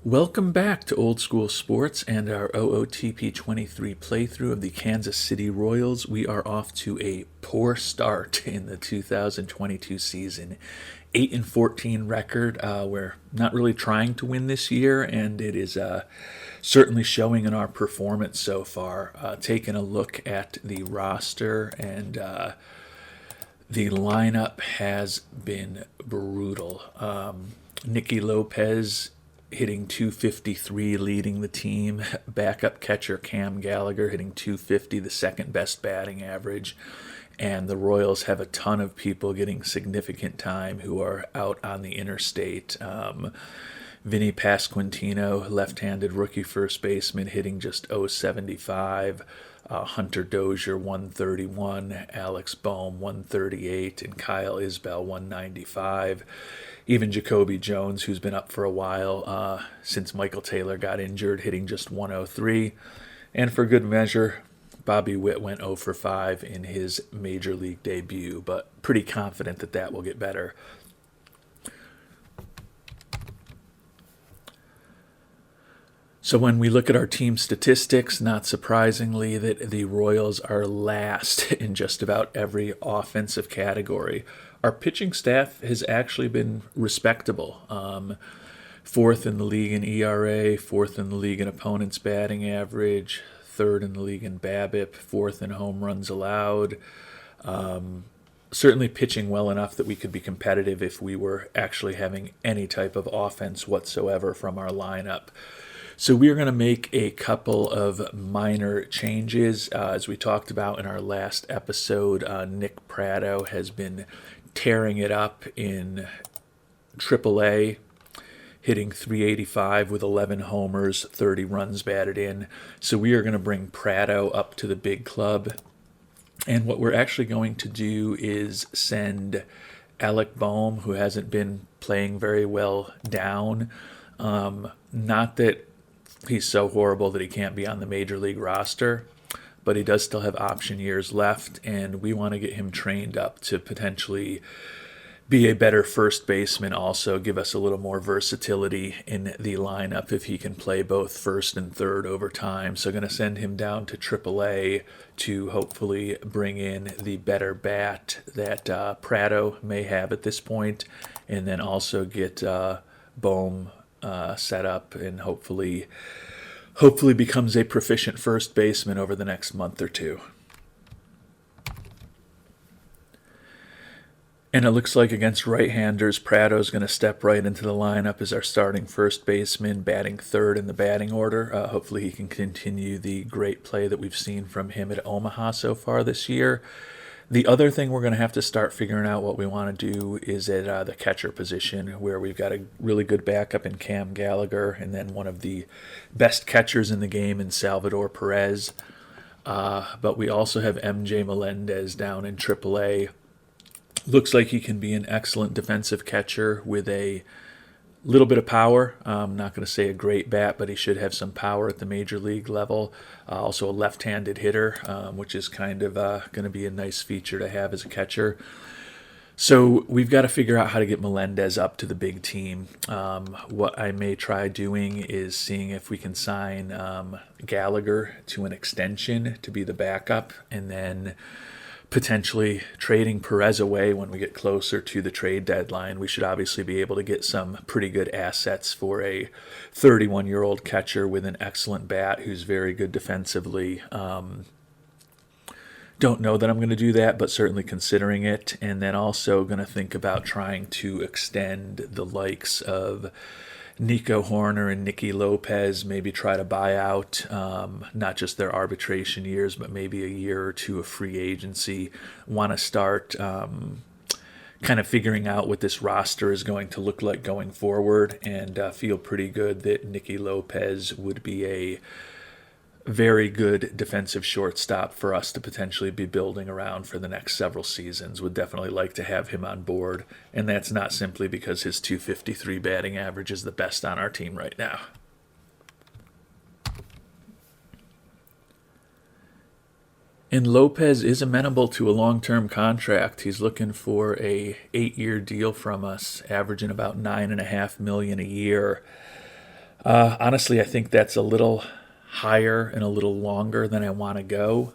Welcome back to Old School Sports and our OOTP 23 playthrough of the Kansas City Royals. We are off to a poor start in the 2022 season. 8-14 record. We're not really trying to win this year, and it is certainly showing in our performance so far. Taking a look at the roster, and the lineup has been brutal. Nicky Lopez hitting 253, leading the team. Backup catcher Cam Gallagher hitting 250, the second best batting average. And the Royals have a ton of people getting significant time who are out on the interstate. Vinny Pasquantino, left-handed rookie first baseman, hitting just .075. Hunter Dozier, 131. Alex Bohm, 138. And Kyle Isbell, 195. Even Jacoby Jones, who's been up for a while since Michael Taylor got injured, hitting just 103. And for good measure, Bobby Witt went 0 for 5 in his major league debut, but pretty confident that that will get better. So when we look at our team statistics, not surprisingly, that the Royals are last in just about every offensive category. Our pitching staff has actually been respectable. Fourth in the league in ERA, fourth in the league in opponents' batting average, third in the league in BABIP, fourth in home runs allowed. Certainly pitching well enough that we could be competitive if we were actually having any type of offense whatsoever from our lineup. So we are going to make a couple of minor changes. As we talked about in our last episode, Nick Pratto has been tearing it up in AAA, hitting .385 with 11 homers, 30 runs batted in. So we are going to bring Pratto up to the big club. And what we're actually going to do is send Alec Bohm, who hasn't been playing very well, down. Not that he's so horrible that he can't be on the major league roster, but he does still have option years left, and we want to get him trained up to potentially be a better first baseman, also give us a little more versatility in the lineup if he can play both first and third over time. So going to send him down to AAA to hopefully bring in the better bat that Pratto may have at this point, and then also get Bohm set up and hopefully becomes a proficient first baseman over the next month or two. And it looks like against right-handers, Pratto's going to step right into the lineup as our starting first baseman, batting third in the batting order. Hopefully he can continue the great play that we've seen from him at Omaha so far this year. The other thing we're going to have to start figuring out what we want to do is at the catcher position, where we've got a really good backup in Cam Gallagher and then one of the best catchers in the game in Salvador, Perez. But we also have MJ Melendez down in AAA. Looks like he can be an excellent defensive catcher with a little bit of power. I'm not going to say a great bat, but he should have some power at the major league level. Also a left-handed hitter, which is kind of going to be a nice feature to have as a catcher. So we've got to figure out how to get Melendez up to the big team. What I may try doing is seeing if we can sign Gallagher to an extension to be the backup, and then potentially trading Perez away when we get closer to the trade deadline. We should obviously be able to get some pretty good assets for a 31-year-old catcher with an excellent bat who's very good defensively. Don't know that I'm going to do that, but certainly considering it. And then also going to think about trying to extend the likes of Nico Horner and Nicky Lopez, maybe try to buy out not just their arbitration years, but maybe a year or two of free agency. Want to start kind of figuring out what this roster is going to look like going forward, and feel pretty good that Nicky Lopez would be a very good defensive shortstop for us to potentially be building around for the next several seasons. Would definitely like to have him on board, and that's not simply because his .253 batting average is the best on our team right now. And Lopez is amenable to a long-term contract. He's looking for a 8-year deal from us, averaging about $9.5 million a year. Honestly, I think that's a little higher and a little longer than I want to go.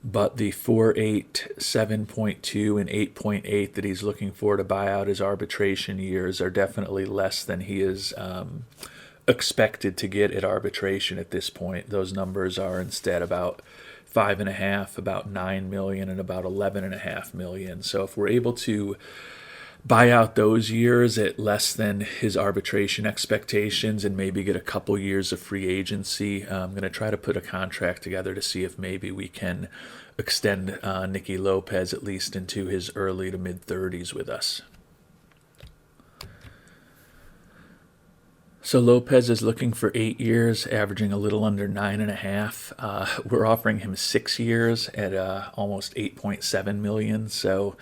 But the 4.8, 7.2, and 8.8 that he's looking for to buy out his arbitration years are definitely less than he is expected to get at arbitration at this point. Those numbers are instead about 5.5, about 9 million, and about 11.5 million. So if we're able to buy out those years at less than his arbitration expectations and maybe get a couple years of free agency, I'm going to try to put a contract together to see if maybe we can extend Nicky Lopez at least into his early to mid 30s with us. So Lopez is looking for 8 years, averaging a little under 9.5. We're offering him 6 years at almost 8.7 million. So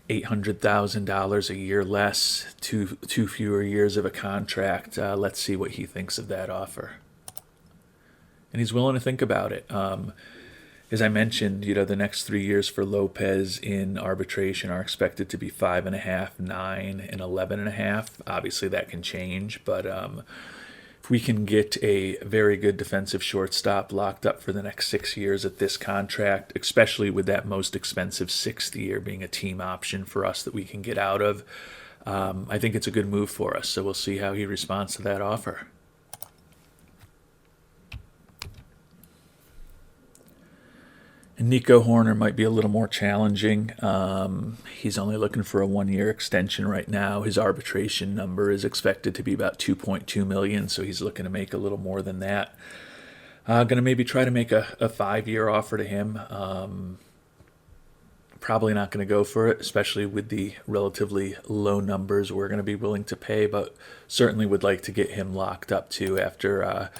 $800,000 a year less, two fewer years of a contract. Let's see what he thinks of that offer. And he's willing to think about it. As I mentioned, the next 3 years for Lopez in arbitration are expected to be 5.5, 9, and 11.5. Obviously, that can change, but if we can get a very good defensive shortstop locked up for the next 6 years at this contract, especially with that most expensive 6th year being a team option for us that we can get out of, I think it's a good move for us. So we'll see how he responds to that offer. And Nico Hoerner might be a little more challenging. He's only looking for a 1-year extension right now. His arbitration number is expected to be about 2.2 million, so he's looking to make a little more than that. Going to maybe try to make a 5-year offer to him. Probably not going to go for it, especially with the relatively low numbers we're going to be willing to pay, but certainly would like to get him locked up too after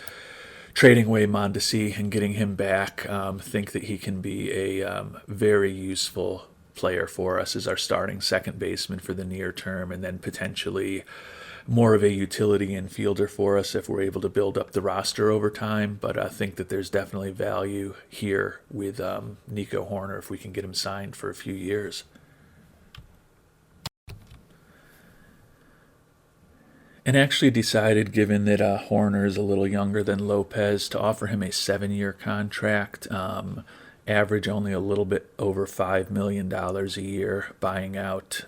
trading away Mondesi and getting him back. Think that he can be a very useful player for us as our starting second baseman for the near term, and then potentially more of a utility infielder for us if we're able to build up the roster over time. But I think that there's definitely value here with Nico Hoerner if we can get him signed for a few years. And actually decided, given that Hoerner is a little younger than Lopez, to offer him a 7-year contract, average only a little bit over $5 million a year, buying out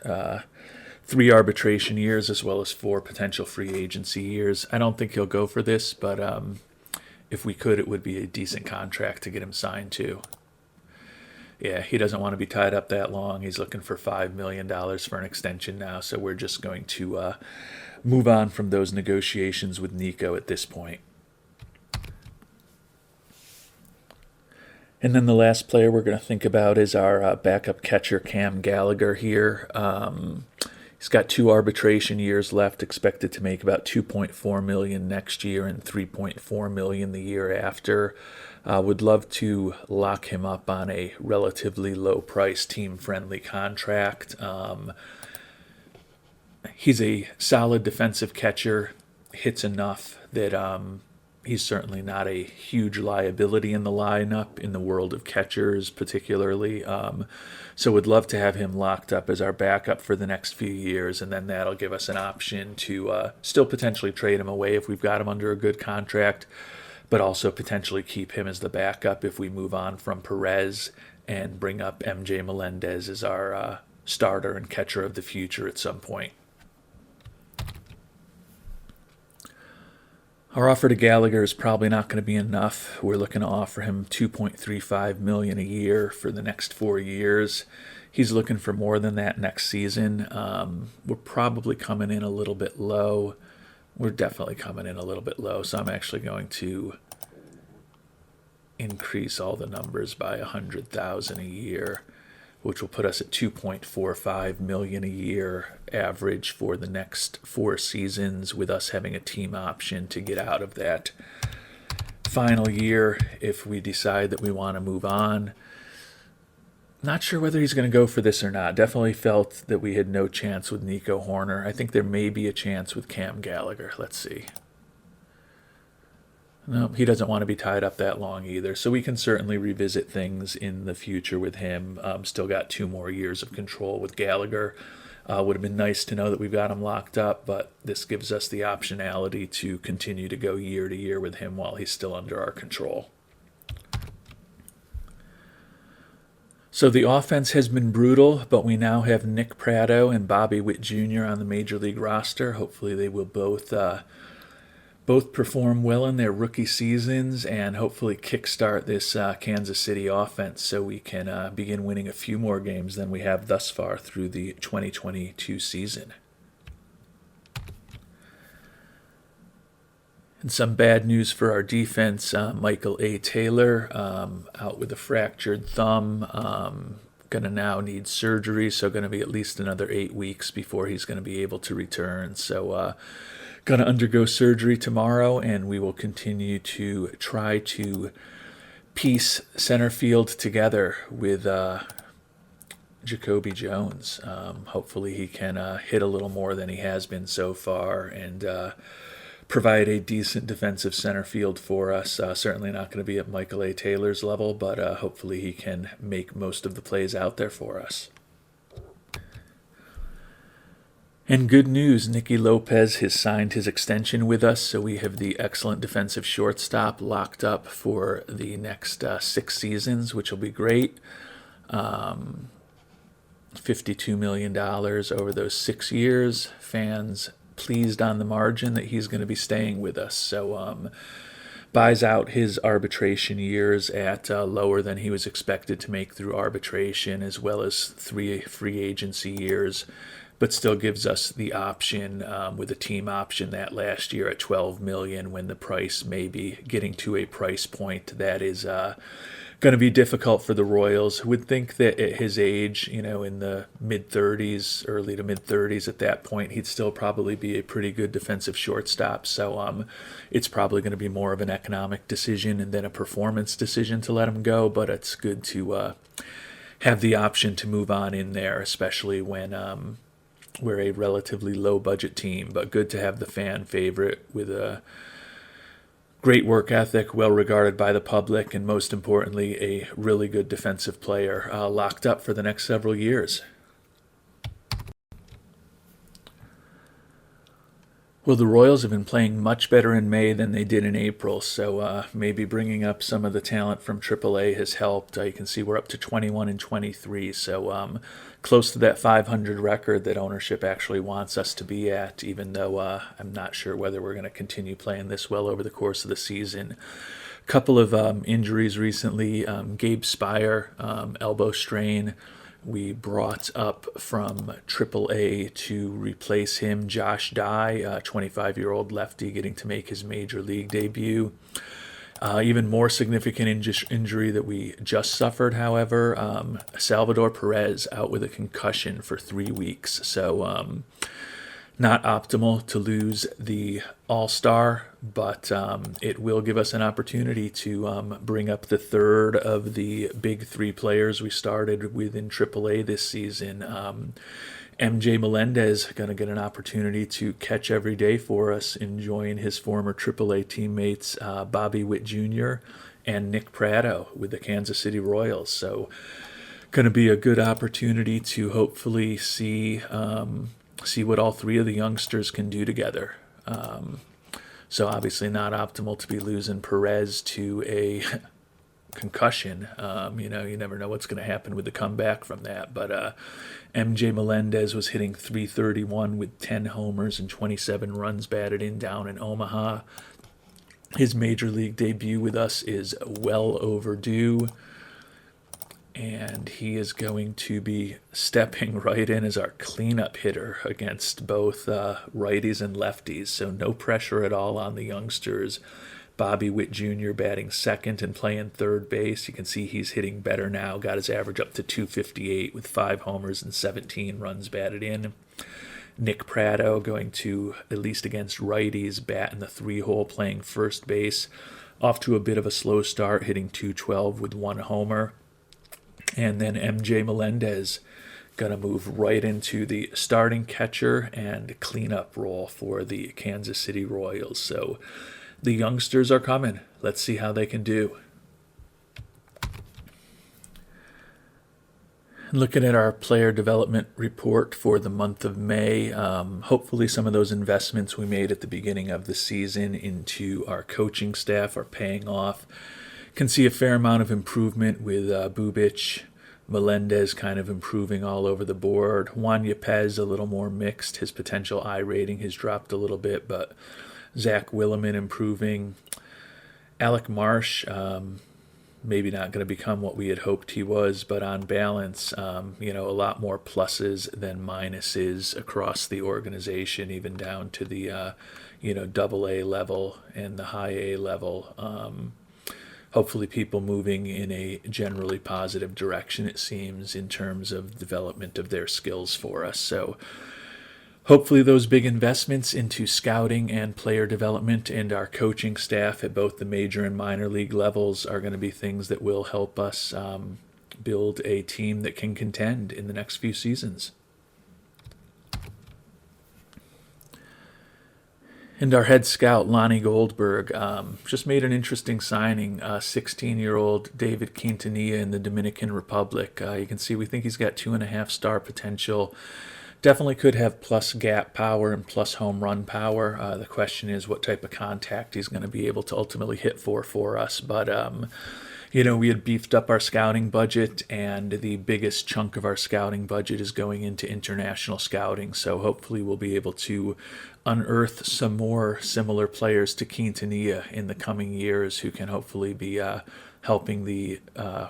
3 arbitration years as well as 4 potential free agency years. I don't think he'll go for this, but if we could, it would be a decent contract to get him signed to. Yeah, he doesn't want to be tied up that long. He's looking for $5 million for an extension now, so we're just going to move on from those negotiations with Nico at this point. And then the last player we're going to think about is our backup catcher, Cam Gallagher here. He's got 2 arbitration years left, expected to make about $2.4 million next year and $3.4 million the year after. Would love to lock him up on a relatively low-price, team-friendly contract. He's a solid defensive catcher, hits enough that he's certainly not a huge liability in the lineup, in the world of catchers particularly. So would love to have him locked up as our backup for the next few years, and then that'll give us an option to still potentially trade him away if we've got him under a good contract, but also potentially keep him as the backup if we move on from Perez and bring up MJ Melendez as our starter and catcher of the future at some point. Our offer to Gallagher is probably not going to be enough. We're looking to offer him $2.35 million a year for the next 4 years. He's looking for more than that next season. We're probably coming in a little bit low. We're definitely coming in a little bit low, so I'm actually going to increase all the numbers by $100,000 a year, which will put us at $2.45 million a year average for the next 4 seasons, with us having a team option to get out of that final year if we decide that we want to move on. Not sure whether he's going to go for this or not. Definitely felt that we had no chance with Nico Hoerner. I think there may be a chance with Cam Gallagher. Let's see. No, he doesn't want to be tied up that long either. So we can certainly revisit things in the future with him. Still got 2 more years of control with Gallagher. Would have been nice to know that we've got him locked up, but this gives us the optionality to continue to go year to year with him while he's still under our control. So the offense has been brutal, but we now have Nick Pratto and Witt Jr. on the Major League roster. Hopefully they will both perform well in their rookie seasons and hopefully kickstart this Kansas City offense so we can begin winning a few more games than we have thus far through the 2022 season. And some bad news for our defense. Michael A. Taylor out with a fractured thumb. Going to now need surgery, so going to be at least another 8 weeks before he's going to be able to return. So going to undergo surgery tomorrow, and we will continue to try to piece center field together with Jacoby Jones. Hopefully he can hit a little more than he has been so far and provide a decent defensive center field for us. Certainly not going to be at Michael A. Taylor's level, but hopefully he can make most of the plays out there for us. And good news, Nicky Lopez has signed his extension with us, so we have the excellent defensive shortstop locked up for the next 6 seasons, which will be great. $52 million over those 6 years. Fans pleased on the margin that he's going to be staying with us. So buys out his arbitration years at lower than he was expected to make through arbitration, as well as 3 free agency years, but still gives us the option with a team option that last year at $12 million, when the price may be getting to a price point that is going to be difficult for the Royals. Would think that at his age, in the mid-30s, early to mid-30s at that point, he'd still probably be a pretty good defensive shortstop. So it's probably going to be more of an economic decision and then a performance decision to let him go, but it's good to have the option to move on in there, especially when we're a relatively low-budget team, but good to have the fan favorite with a great work ethic, well regarded by the public, and most importantly, a really good defensive player locked up for the next several years. Well, the Royals have been playing much better in May than they did in April, so maybe bringing up some of the talent from AAA has helped. You can see we're up to 21 and 23, so close to that 500 record that ownership actually wants us to be at, even though I'm not sure whether we're going to continue playing this well over the course of the season. Couple of injuries recently. Gabe Spire, elbow strain. We brought up from AAA to replace him Josh Dye, a 25-year-old lefty getting to make his major league debut. Even more significant injury that we just suffered, however, Salvador Perez out with a concussion for 3 weeks. So not optimal to lose the All-Star, but it will give us an opportunity to bring up the third of the big 3 players we started with in AAA this season. MJ Melendez going to get an opportunity to catch every day for us, enjoying his former AAA teammates Witt Jr. and Nick Pratto with the Kansas City Royals. So going to be a good opportunity to hopefully see what all 3 of the youngsters can do together. So obviously not optimal to be losing Perez to a concussion. You never know what's going to happen with the comeback from that. But MJ Melendez was hitting .331 with 10 homers and 27 runs batted in down in Omaha. His major league debut with us is well overdue, and he is going to be stepping right in as our cleanup hitter against both righties and lefties. So no pressure at all on the youngsters. Witt Jr. batting second and playing third base. You can see he's hitting better now. Got his average up to .258 with 5 homers and 17 runs batted in. Nick Pratto going to, at least against righties, bat in the 3-hole playing first base. Off to a bit of a slow start, hitting .212 with 1 homer. And then MJ Melendez going to move right into the starting catcher and cleanup role for the Kansas City Royals. So the youngsters are coming. Let's see how they can do. Looking at our player development report for the month of May, hopefully some of those investments we made at the beginning of the season into our coaching staff are paying off. Can see a fair amount of improvement with Bubic, Melendez kind of improving all over the board. Juan Yepez a little more mixed. His potential I rating has dropped a little bit, but Zach Williman improving. Alec Marsh, maybe not going to become what we had hoped he was, but on balance, a lot more pluses than minuses across the organization, even down to the, double A level and the high A level. Hopefully people moving in a generally positive direction, it seems, in terms of development of their skills for us. So hopefully those big investments into scouting and player development and our coaching staff at both the major and minor league levels are going to be things that will help us build a team that can contend in the next few seasons. And our head scout, Lonnie Goldberg, just made an interesting signing. 16-year-old David Quintanilla in the Dominican Republic. You can see we think he's got 2.5 star potential. Definitely could have plus gap power and plus home run power. The question is what type of contact he's going to be able to ultimately hit for us. But, we had beefed up our scouting budget, and the biggest chunk of our scouting budget is going into international scouting. So hopefully we'll be able to unearth some more similar players to Quintanilla in the coming years who can hopefully be helping the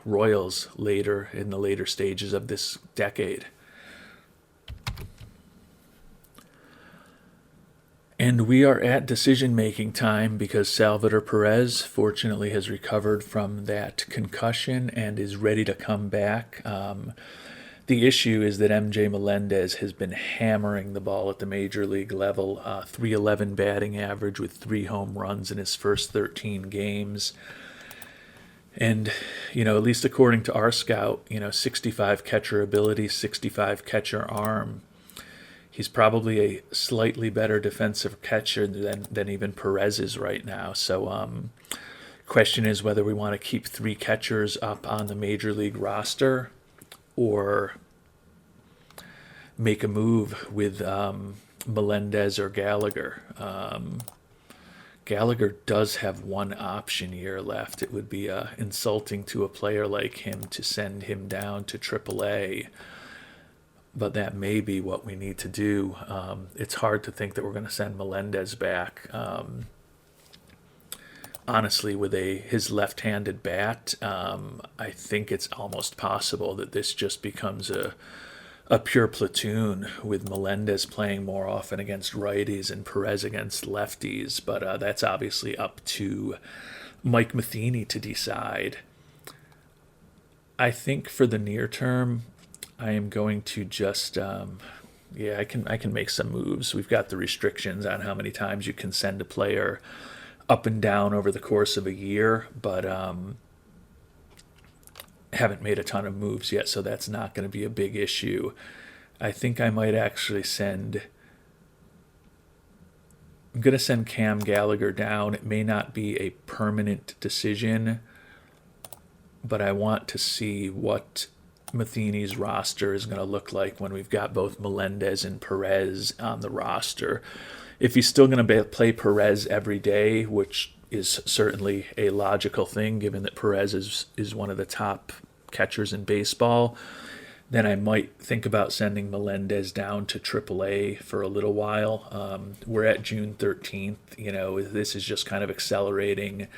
Royals later in the later stages of this decade. And we are at decision-making time because Salvador Perez fortunately has recovered from that concussion and is ready to come back. The issue is that MJ Melendez has been hammering the ball at the major league level, .311 batting average with 3 home runs in his first 13 games. And, at least according to our scout, 65 catcher ability, 65 catcher arm. He's probably a slightly better defensive catcher than even Perez is right now. So question is whether we want to keep 3 catchers up on the major league roster or make a move with Melendez or Gallagher. Gallagher does have 1 option year left. It would be insulting to a player like him to send him down to AAA. But that may be what we need to do. It's hard to think that we're going to send Melendez back. Honestly, with his left-handed bat, I think it's almost possible that this just becomes a pure platoon with Melendez playing more often against righties and Perez against lefties. But that's obviously up to Mike Matheny to decide. I think for the near term, I am going to just, I can make some moves. We've got the restrictions on how many times you can send a player up and down over the course of a year, but haven't made a ton of moves yet, so that's not going to be a big issue. I think I might actually I'm going to send Cam Gallagher down. It may not be a permanent decision, but I want to see what Matheny's roster is going to look like when we've got both Melendez and Perez on the roster. If he's still going to play Perez every day, which is certainly a logical thing given that Perez is one of the top catchers in baseball, then I might think about sending Melendez down to AAA for a little while. We're at June 13th. This is just kind of accelerating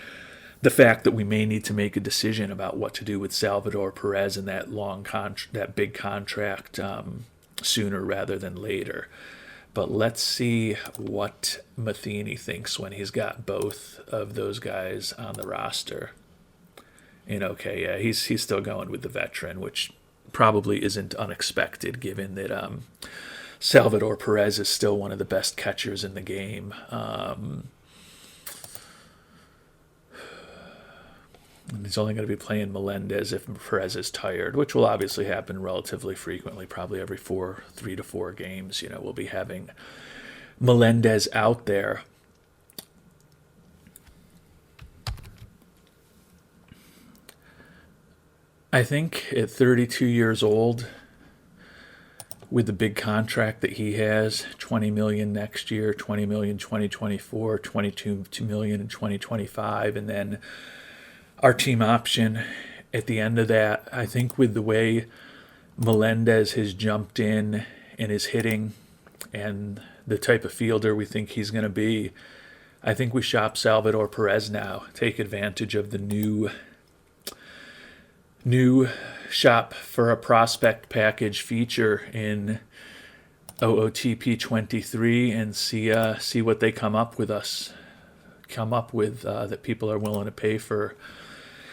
the fact that we may need to make a decision about what to do with Salvador Perez and that big contract sooner rather than later. But let's see what Matheny thinks when he's got both of those guys on the roster. And he's still going with the veteran, which probably isn't unexpected given that Salvador Perez is still one of the best catchers in the game. And he's only going to be playing Melendez if Perez is tired, which will obviously happen relatively frequently, probably every 3 to 4 games. We'll be having Melendez out there. I think at 32 years old, with the big contract that he has, 20 million next year, 20 million 2024, 22 million in 2025, and then our team option at the end of that, I think with the way Melendez has jumped in and is hitting and the type of fielder we think he's going to be, I think we shop Salvador Perez now. Take advantage of the new shop for a prospect package feature in OOTP 23 and see what they come up with that people are willing to pay for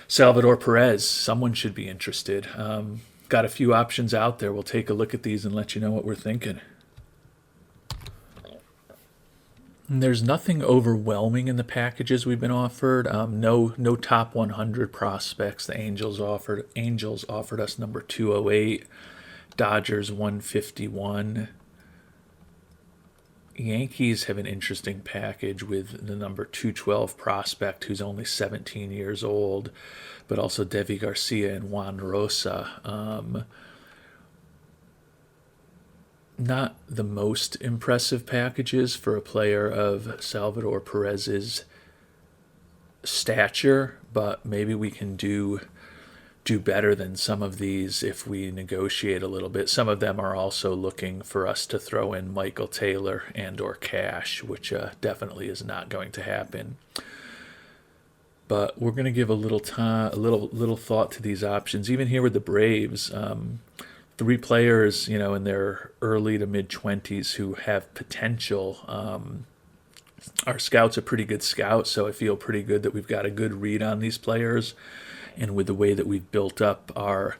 Salvador Perez. Someone should be interested. Got a few options out there. We'll take a look at these and let you know what we're thinking. And there's nothing overwhelming in the packages we've been offered. No top 100 prospects. The Angels offered us number 208, Dodgers 151. Yankees have an interesting package with the number 212 prospect who's only 17 years old, but also Deivi Garcia and Juan Rosa. Not the most impressive packages for a player of Salvador Perez's stature, but maybe we can do better than some of these if we negotiate a little bit. Some of them are also looking for us to throw in Michael Taylor and or cash, which definitely is not going to happen. But we're going to give a little thought to these options. Even here with the Braves, 3 players, in their early to mid 20s who have potential. Our scout's a pretty good scout, so I feel pretty good that we've got a good read on these players. And with the way that we've built up our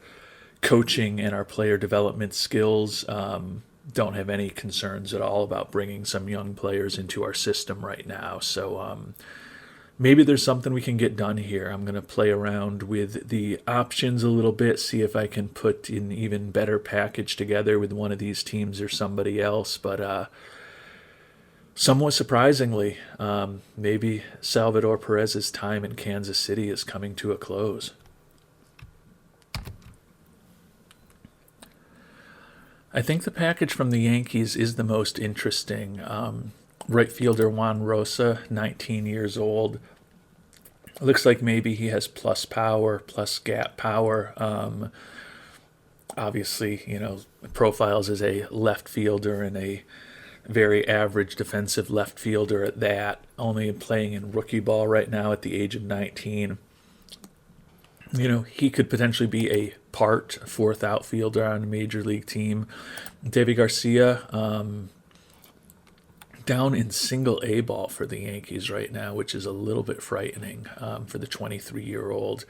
coaching and our player development skills, don't have any concerns at all about bringing some young players into our system right now. So maybe there's something we can get done here. I'm going to play around with the options a little bit, see if I can put an even better package together with one of these teams or somebody else. But somewhat surprisingly, maybe Salvador Perez's time in Kansas City is coming to a close. I think the package from the Yankees is the most interesting. Right fielder Juan Rosa, 19 years old. Looks like maybe he has plus power, plus gap power. Obviously, profiles as a left fielder and a very average defensive left fielder at that, only playing in rookie ball right now at the age of 19. He could potentially be a fourth outfielder on a major league team. Deivi Garcia, down in single A ball for the Yankees right now, which is a little bit frightening for the 23-year-old.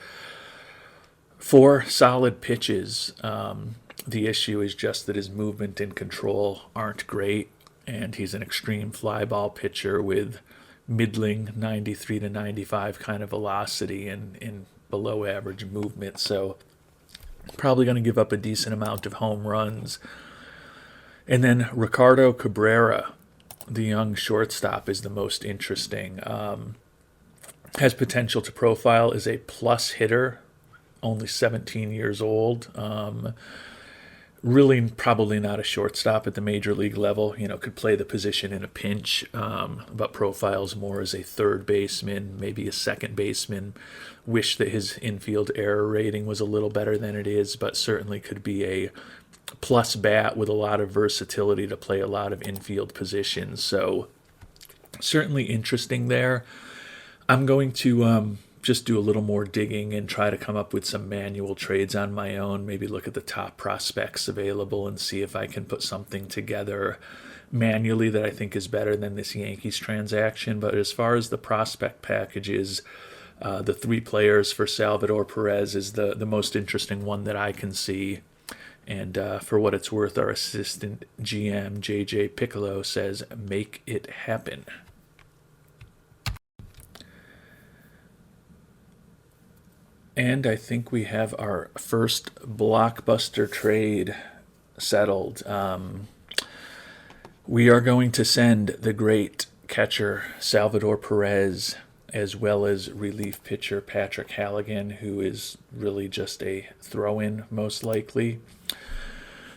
4 solid pitches. The issue is just that his movement and control aren't great, and he's an extreme fly ball pitcher with middling 93 to 95 kind of velocity and below average movement. So probably going to give up a decent amount of home runs. And then Ricardo Cabrera, the young shortstop, is the most interesting. Has potential to profile as a plus hitter, only 17 years old. Really probably not a shortstop at the major league level. Could play the position in a pinch, but profiles more as a third baseman, maybe a second baseman. Wish that his infield error rating was a little better than it is, but certainly could be a plus bat with a lot of versatility to play a lot of infield positions. So certainly interesting there. I'm going to just do a little more digging and try to come up with some manual trades on my own, maybe look at the top prospects available and see if I can put something together manually that I think is better than this Yankees transaction. But as far as the prospect packages, the 3 players for Salvador Perez is the most interesting one that I can see. And for what it's worth, our assistant GM, JJ Piccolo, says, make it happen. And I think we have our first blockbuster trade settled. We are going to send the great catcher Salvador Perez as well as relief pitcher Patrick Halligan, who is really just a throw-in most likely,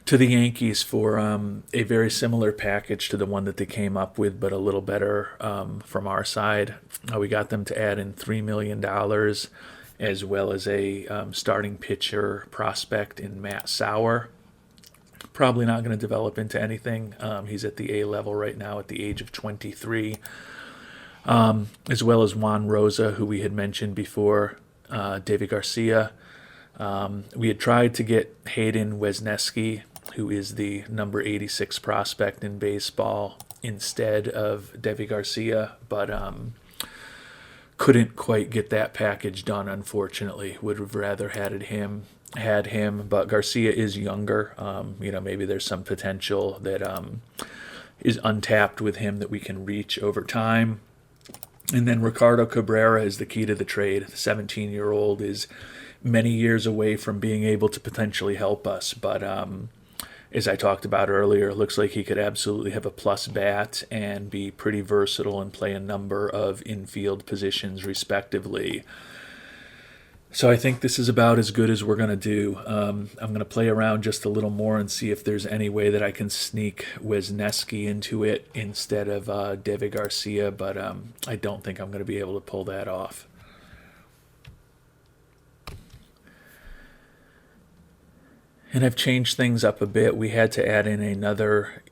to the Yankees for a very similar package to the one that they came up with, but a little better from our side. We got them to add in $3 million, as well as a starting pitcher prospect in Matt Sauer. Probably not going to develop into anything. He's at the A level right now at the age of 23. As well as Juan Rosa, who we had mentioned before, David Garcia. We had tried to get Hayden Wesneski, who is the number 86 prospect in baseball, instead of Devi Garcia, but couldn't quite get that package done, unfortunately. Would have rather had him, but Garcia is younger. Maybe there's some potential that is untapped with him that we can reach over time. And then Ricardo Cabrera is the key to the trade. The 17-year-old is many years away from being able to potentially help us, but as I talked about earlier, it looks like he could absolutely have a plus bat and be pretty versatile and play a number of infield positions respectively. So I think this is about as good as we're going to do. I'm going to play around just a little more and see if there's any way that I can sneak Wesneski into it instead of David Garcia, but I don't think I'm going to be able to pull that off. And I've changed things up a bit. We had to add in another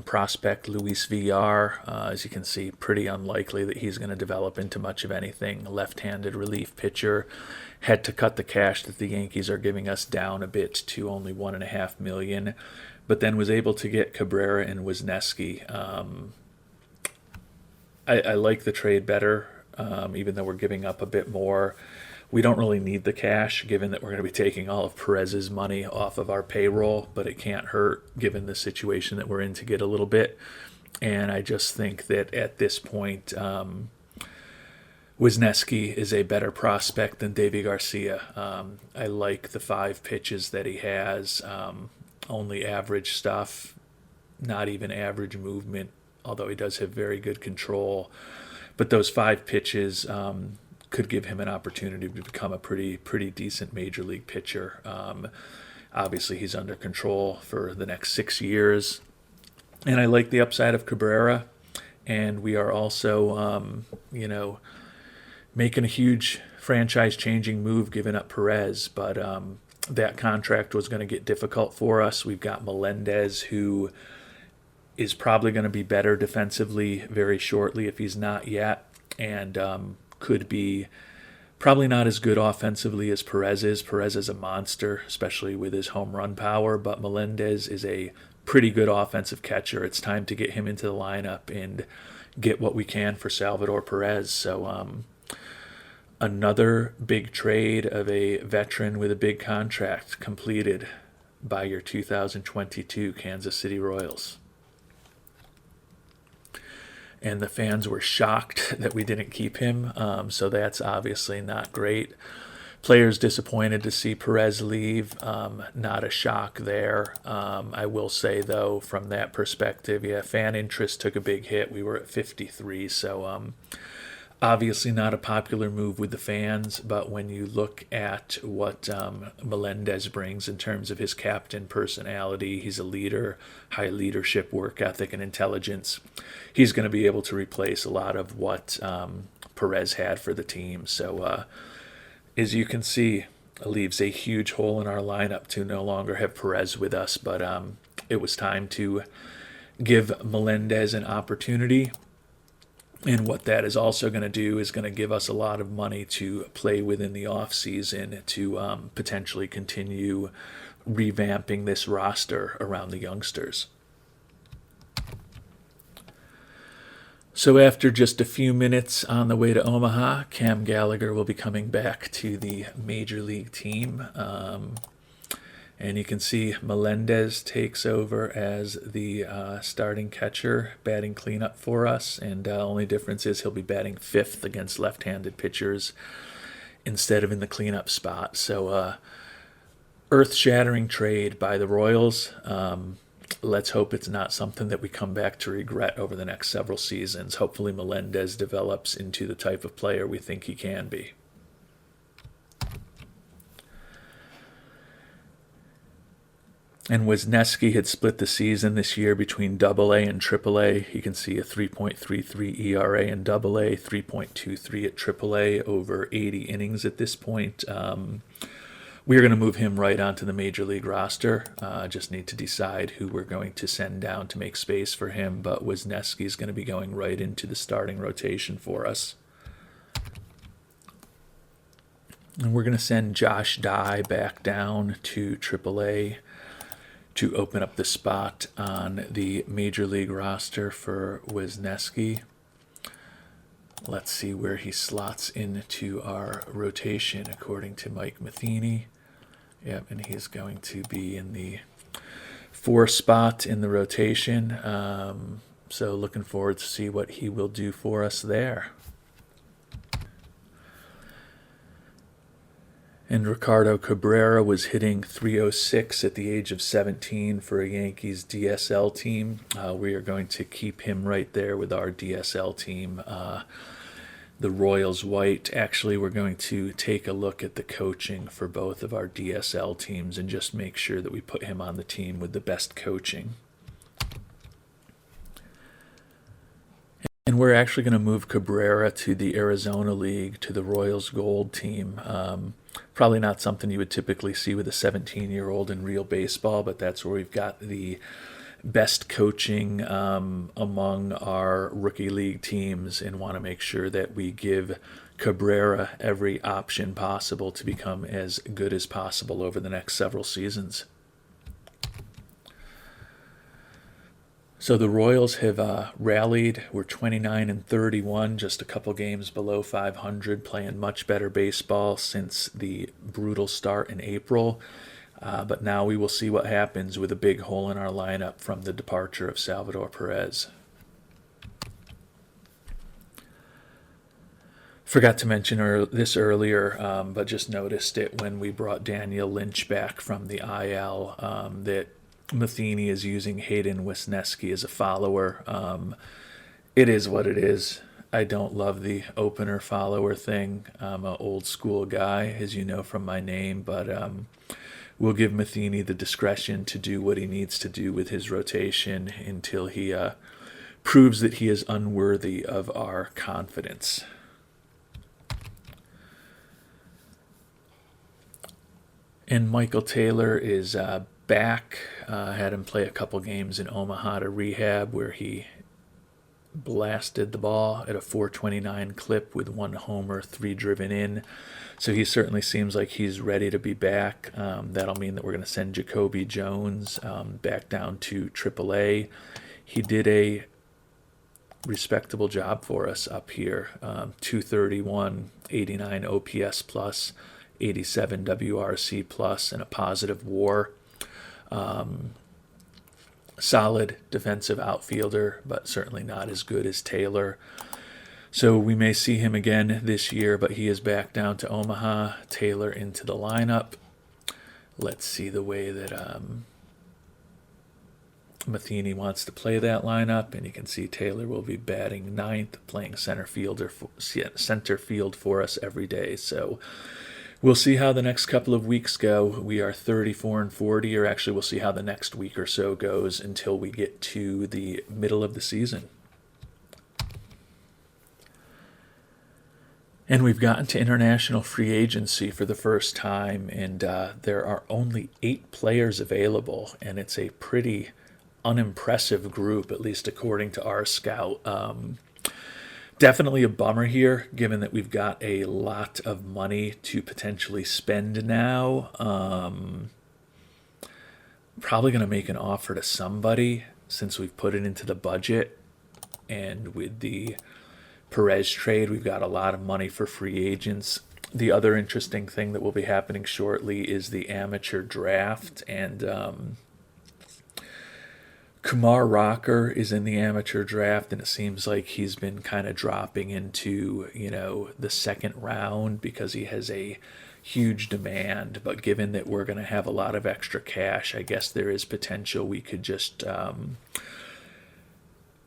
prospect, Luis Villar. As you can see, pretty unlikely that he's going to develop into much of anything. Left-handed relief pitcher. Had to cut the cash that the Yankees are giving us down a bit to only $1.5 million, but then was able to get Cabrera and Wesneski. I like the trade better, even though we're giving up a bit more. We don't really need the cash, given that we're going to be taking all of Perez's money off of our payroll, but it can't hurt, given the situation that we're in, to get a little bit. And I just think that at this point, Wesneski is a better prospect than Davy Garcia. I like the 5 pitches that he has, only average stuff, not even average movement, although he does have very good control. But those 5 pitches could give him an opportunity to become a pretty decent major league pitcher. Obviously, he's under control for the next 6 years. And I like the upside of Cabrera. And we are also, making a huge franchise-changing move, giving up Perez. But that contract was going to get difficult for us. We've got Melendez, who is probably going to be better defensively very shortly if he's not yet. And could be probably not as good offensively as Perez is. Perez is a monster, especially with his home run power, but Melendez is a pretty good offensive catcher. It's time to get him into the lineup and get what we can for Salvador Perez. So another big trade of a veteran with a big contract completed by your 2022 Kansas City Royals. And the fans were shocked that we didn't keep him, so that's obviously not great. Players disappointed to see Perez leave, not a shock there. I will say, though, from that perspective, fan interest took a big hit. We were at 53, so obviously not a popular move with the fans, but when you look at what Melendez brings in terms of his captain personality, he's a leader, high leadership, work ethic, and intelligence. He's going to be able to replace a lot of what Perez had for the team. So as you can see, it leaves a huge hole in our lineup to no longer have Perez with us, but it was time to give Melendez an opportunity. And what that is also going to do is going to give us a lot of money to play with in the off season to potentially continue revamping this roster around the youngsters. So after just a few minutes on the way to Omaha, Cam Gallagher will be coming back to the Major League team. And you can see Melendez takes over as the starting catcher, batting cleanup for us. And only difference is he'll be batting 5th against left-handed pitchers instead of in the cleanup spot. So earth-shattering trade by the Royals. let's hope it's not something that we come back to regret over the next several seasons. Hopefully Melendez develops into the type of player we think he can be. And Wisniewski had split the season this year between AA and AAA. You can see a 3.33 ERA in AA, 3.23 at AAA, over 80 innings at this point. We are going to move him right onto the Major League roster. Just need to decide who we're going to send down to make space for him, but Wisniewski is going to be going right into the starting rotation for us. And we're going to send Josh Dye back down to AAA to open up the spot on the Major League roster for Wisniewski. Let's see where he slots into our rotation according to Mike Matheny. Yep, and he's going to be in the 4 spot in the rotation. So looking forward to see what he will do for us there. And Ricardo Cabrera was hitting .306 at the age of 17 for a Yankees DSL team. We are going to keep him right there with our DSL team, the Royals White. Actually, we're going to take a look at the coaching for both of our DSL teams and just make sure that we put him on the team with the best coaching. And we're actually going to move Cabrera to the Arizona League, to the Royals Gold team. Probably not something you would typically see with a 17-year-old in real baseball, but that's where we've got the best coaching among our rookie league teams, and want to make sure that we give Cabrera every option possible to become as good as possible over the next several seasons. So the Royals have rallied. We're 29-31, just a couple games below 500, playing much better baseball since the brutal start in April. But now we will see what happens with a big hole in our lineup from the departure of Salvador Perez. Forgot to mention this earlier, but just noticed it when we brought Daniel Lynch back from the IL, that Matheny is using Hayden Wisniewski as a follower. It is what it is. I don't love the opener follower thing. I'm an old school guy, as you know from my name, but we'll give Matheny the discretion to do what he needs to do with his rotation until he proves that he is unworthy of our confidence. And Michael Taylor is back. Had him play a couple games in Omaha to rehab, where he blasted the ball at a .429 clip with 1 homer, 3 driven in. So he certainly seems like he's ready to be back. That'll mean that we're going to send Jacoby Jones back down to AAA. He did a respectable job for us up here. 231, 89 OPS plus, 87 WRC plus, and a positive WAR. Solid defensive outfielder, but certainly not as good as Taylor. So we may see him again this year, but he is back down to Omaha. Taylor into the lineup. Let's see the way that Matheny wants to play that lineup, and you can see Taylor will be batting 9th, playing center field for us every day. So we'll see how the next couple of weeks go. We are 34-40, or actually we'll see how the next week or so goes until we get to the middle of the season. And we've gotten to international free agency for the first time, and there are only 8 players available, and it's a pretty unimpressive group, at least according to our scout. Definitely a bummer here, given that we've got a lot of money to potentially spend now. Probably going to make an offer to somebody since we've put it into the budget. And with the Perez trade, we've got a lot of money for free agents. The other interesting thing that will be happening shortly is the amateur draft. And Kumar Rocker is in the amateur draft, and it seems like he's been kind of dropping into, the second round because he has a huge demand. But given that we're going to have a lot of extra cash, I guess there is potential we could just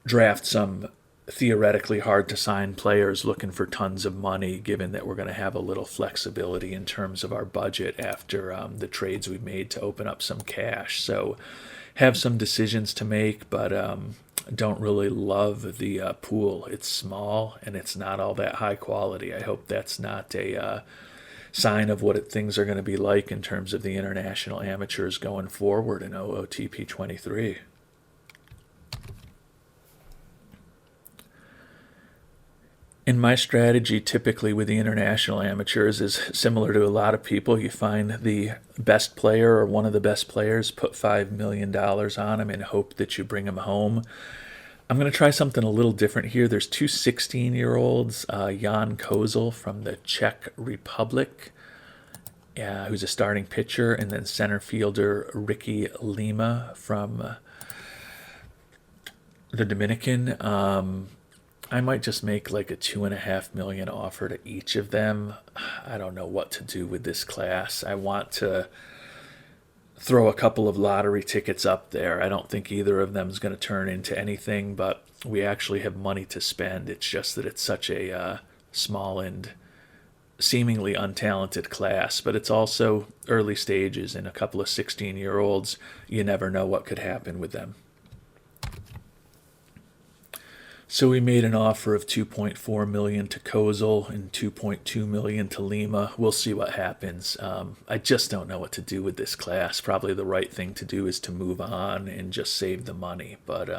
draft some theoretically hard to sign players looking for tons of money, given that we're going to have a little flexibility in terms of our budget after the trades we made to open up some cash. So have some decisions to make, but don't really love the pool. It's small and it's not all that high quality. I hope that's not a sign of what things are going to be like in terms of the international amateurs going forward in OOTP 23. And my strategy typically with the international amateurs is similar to a lot of people. You find the best player or one of the best players, put $5 million on him and hope that you bring him home. I'm going to try something a little different here. There's two 16-year-olds, Jan Kozel from the Czech Republic, who's a starting pitcher, and then center fielder Ricky Lima from the Dominican. I might just make like a $2.5 million offer to each of them. I don't know what to do with this class. I want to throw a couple of lottery tickets up there. I don't think either of them is going to turn into anything, but we actually have money to spend. It's just that it's such a small and seemingly untalented class, but it's also early stages, and a couple of 16-year-olds, you never know what could happen with them. So we made an offer of $2.4 million to Kozel and $2.2 million to Lima. We'll see what happens. I just don't know what to do with this class. Probably the right thing to do is to move on and just save the money. But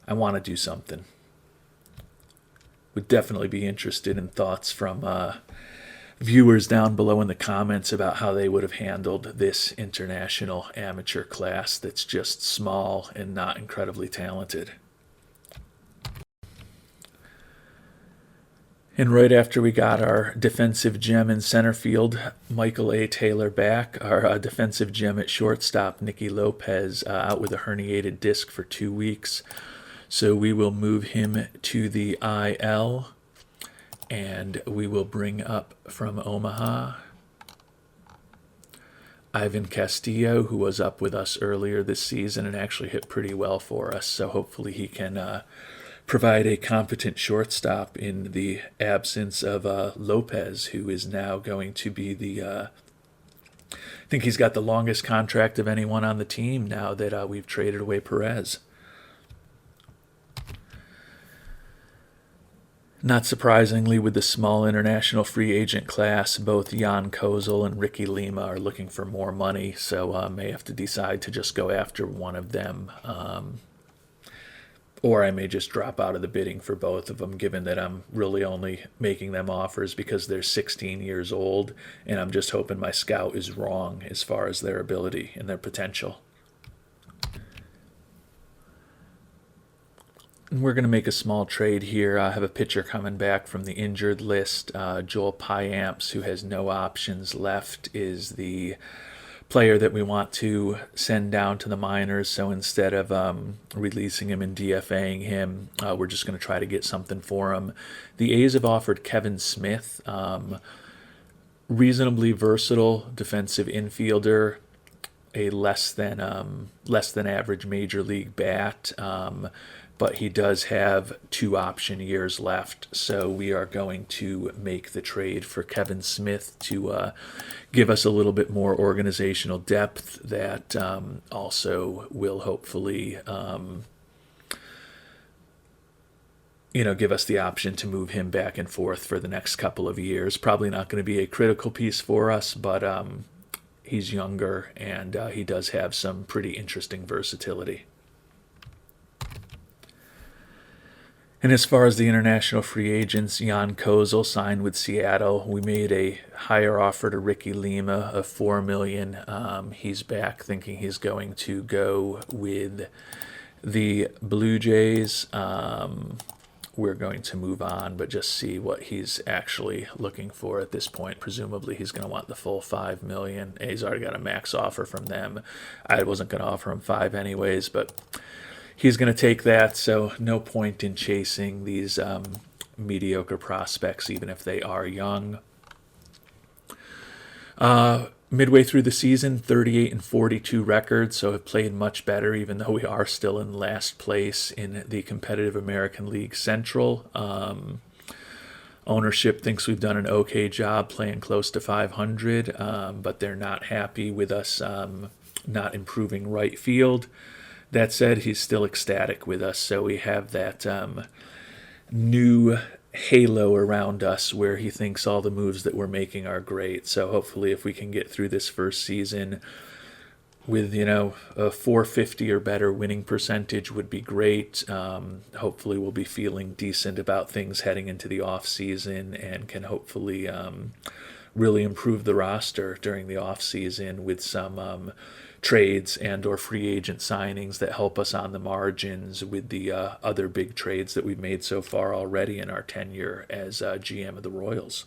I want to do something. Would definitely be interested in thoughts from viewers down below in the comments about how they would have handled this international amateur class that's just small and not incredibly talented. And right after we got our defensive gem in center field, Michael A. Taylor back, our defensive gem at shortstop, Nicky Lopez, out with a herniated disc for 2 weeks. So we will move him to the IL, and we will bring up from Omaha Ivan Castillo, who was up with us earlier this season and actually hit pretty well for us. So hopefully he can provide a competent shortstop in the absence of Lopez, who is now going to be the I think he's got the longest contract of anyone on the team now that we've traded away Perez. Not surprisingly, with the small international free agent class, both Jan Kozel and Ricky Lima are looking for more money, so I may have to decide to just go after one of them. Or I may just drop out of the bidding for both of them, given that I'm really only making them offers because they're 16 years old, and I'm just hoping my scout is wrong as far as their ability and their potential. And we're going to make a small trade here. I have a pitcher coming back from the injured list. Joe Piamps, who has no options left, is the player that we want to send down to the minors. So instead of releasing him and DFAing him, we're just going to try to get something for him. The A's have offered Kevin Smith, reasonably versatile defensive infielder, a less than average major league bat, but he does have 2 option years left. So we are going to make the trade for Kevin Smith to give us a little bit more organizational depth that also will hopefully give us the option to move him back and forth for the next couple of years. Probably not going to be a critical piece for us, but he's younger and he does have some pretty interesting versatility. And as far as the international free agents, Jan Kozel signed with Seattle. We made a higher offer to Ricky Lima of $4 million. He's back thinking he's going to go with the Blue Jays we're going to move on, but just see what he's actually looking for at this point. Presumably he's going to want the full $5 million. He's already got a max offer from them. I wasn't going to offer him 5 anyways, but he's going to take that, so no point in chasing these mediocre prospects, even if they are young. Midway through the season, 38-42 record, so have played much better, even though we are still in last place in the competitive American League Central. Ownership thinks we've done an okay job playing close to 500, but they're not happy with us not improving right field. That said, he's still ecstatic with us, so we have that new halo around us where he thinks all the moves that we're making are great. So hopefully if we can get through this first season with, a 450 or better winning percentage would be great. Hopefully we'll be feeling decent about things heading into the off season and can hopefully really improve the roster during the off season with some trades and or free agent signings that help us on the margins with the other big trades that we've made so far already in our tenure as GM of the Royals.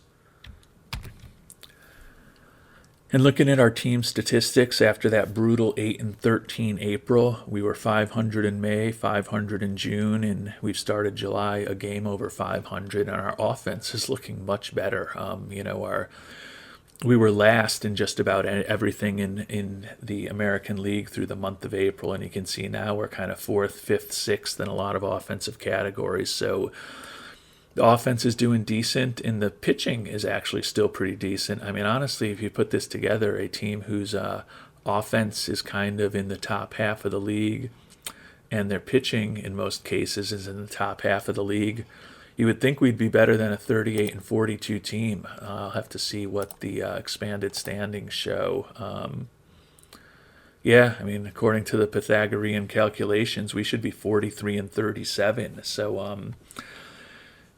And looking at our team statistics after that brutal 8-13 April, we were 500 in May, 500 in June, and we've started July a game over 500, and our offense is looking much better. We were last in just about everything in the American League through the month of April, and you can see now we're kind of 4th, 5th, 6th in a lot of offensive categories. So the offense is doing decent, and the pitching is actually still pretty decent. I mean, honestly, if you put this together, a team whose offense is kind of in the top half of the league, and their pitching in most cases is in the top half of the league, you would think we'd be better than a 38-42 team. I'll have to see what the expanded standings show. According to the Pythagorean calculations, we should be 43-37. So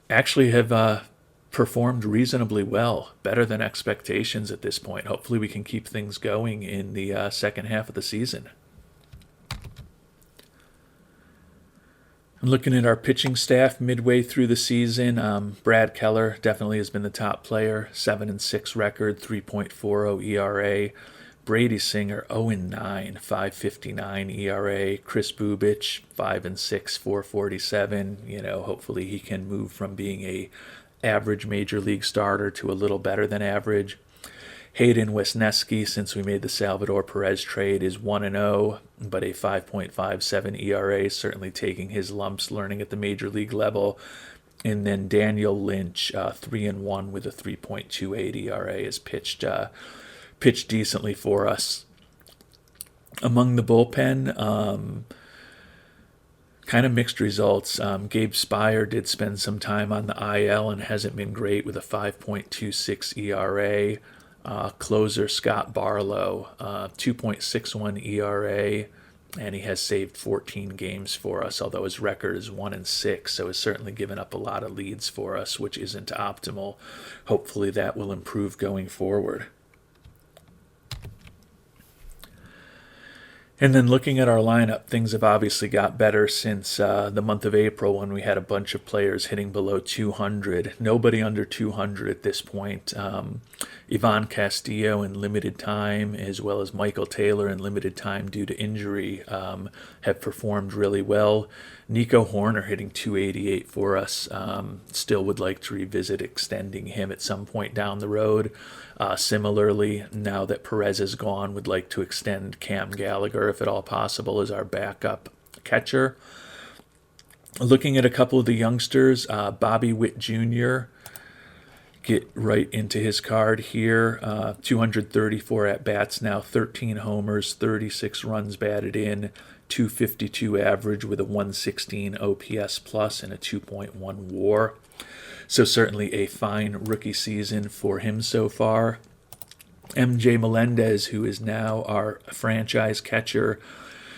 actually have performed reasonably well, better than expectations at this point. Hopefully we can keep things going in the second half of the season. Looking at our pitching staff midway through the season, Brad Keller definitely has been the top player, 7-6 record, 3.40 ERA. Brady Singer, 0-9, 5.59 ERA. Chris Bubich, 5-6, 4.47. Hopefully he can move from being a average major league starter to a little better than average. Hayden Wesneski, since we made the Salvador Perez trade, is 1-0, but a 5.57 ERA, certainly taking his lumps learning at the major league level. And then Daniel Lynch, 3-1 with a 3.28 ERA, has pitched decently for us. Among the bullpen, kind of mixed results. Gabe Spire did spend some time on the IL and hasn't been great with a 5.26 ERA. Closer Scott Barlow, 2.61 ERA, and he has saved 14 games for us, although his record is 1-6, so he's certainly given up a lot of leads for us, which isn't optimal. Hopefully that will improve going forward. And then looking at our lineup, things have obviously got better since the month of April when we had a bunch of players hitting below 200. Nobody under 200 at this point. Ivan Castillo in limited time, as well as Michael Taylor in limited time due to injury, have performed really well. Nico Horner hitting 288 for us. Still would like to revisit extending him at some point down the road. Similarly, now that Perez is gone, would like to extend Cam Gallagher, if at all possible, as our backup catcher. Looking at a couple of the youngsters, Bobby Witt Jr., get right into his card here. 234 at-bats now, 13 homers, 36 runs batted in, 252 average with a 116 OPS plus and a 2.1 WAR. So certainly a fine rookie season for him so far. MJ Melendez, who is now our franchise catcher,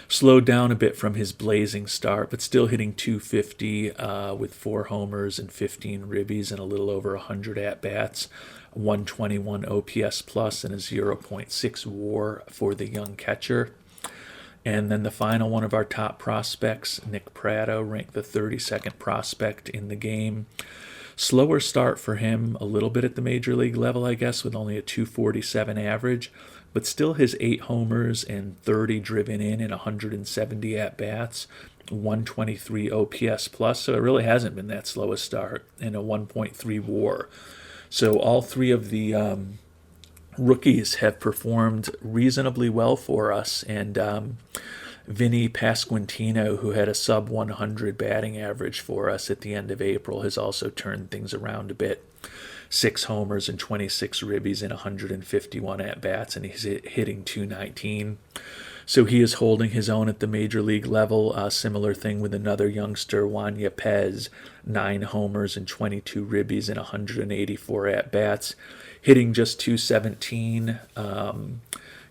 slowed down a bit from his blazing start, but still hitting 250 with 4 homers and 15 ribbies and a little over 100 at-bats, 121 OPS plus and a 0.6 WAR for the young catcher. And then the final one of our top prospects, Nick Pratto, ranked the 32nd prospect in the game. Slower start for him, a little bit at the major league level, I guess, with only a 247 average, but still his 8 homers and 30 driven in 170 at-bats, 123 OPS plus, so it really hasn't been that slow a start, and a 1.3 WAR. So all 3 of the rookies have performed reasonably well for us, and Vinny Pasquantino, who had a sub 100 batting average for us at the end of April, has also turned things around a bit. 6 homers and 26 ribbies in 151 at-bats, and he's hitting 219. So he is holding his own at the major league level. Similar thing with another youngster, Juan Lopez, 9 homers and 22 ribbies in 184 at-bats, hitting just 217.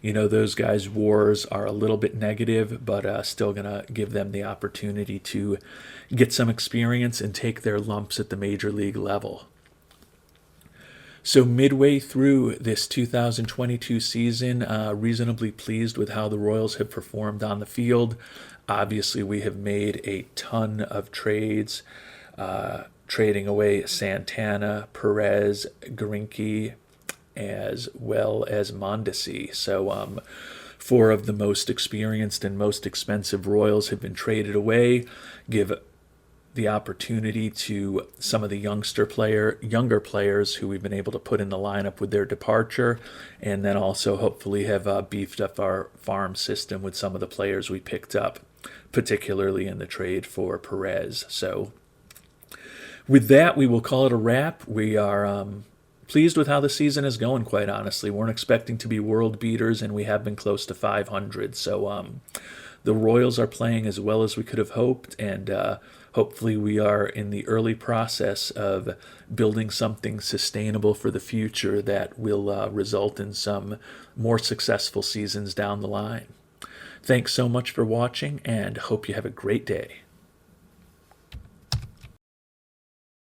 Those guys' WARs are a little bit negative, but still going to give them the opportunity to get some experience and take their lumps at the major league level. So midway through this 2022 season, reasonably pleased with how the Royals have performed on the field. Obviously, we have made a ton of trades, trading away Santana, Perez, Greinke, as well as Mondesi. So 4 of the most experienced and most expensive Royals have been traded away, give the opportunity to some of the younger players who we've been able to put in the lineup with their departure, and then also hopefully have beefed up our farm system with some of the players we picked up, particularly in the trade for Perez. So with that, we will call it a wrap. We are pleased with how the season is going, quite honestly. Weren't expecting to be world beaters, and we have been close to 500. So the Royals are playing as well as we could have hoped, and hopefully we are in the early process of building something sustainable for the future that will result in some more successful seasons down the line. Thanks so much for watching, and hope you have a great day.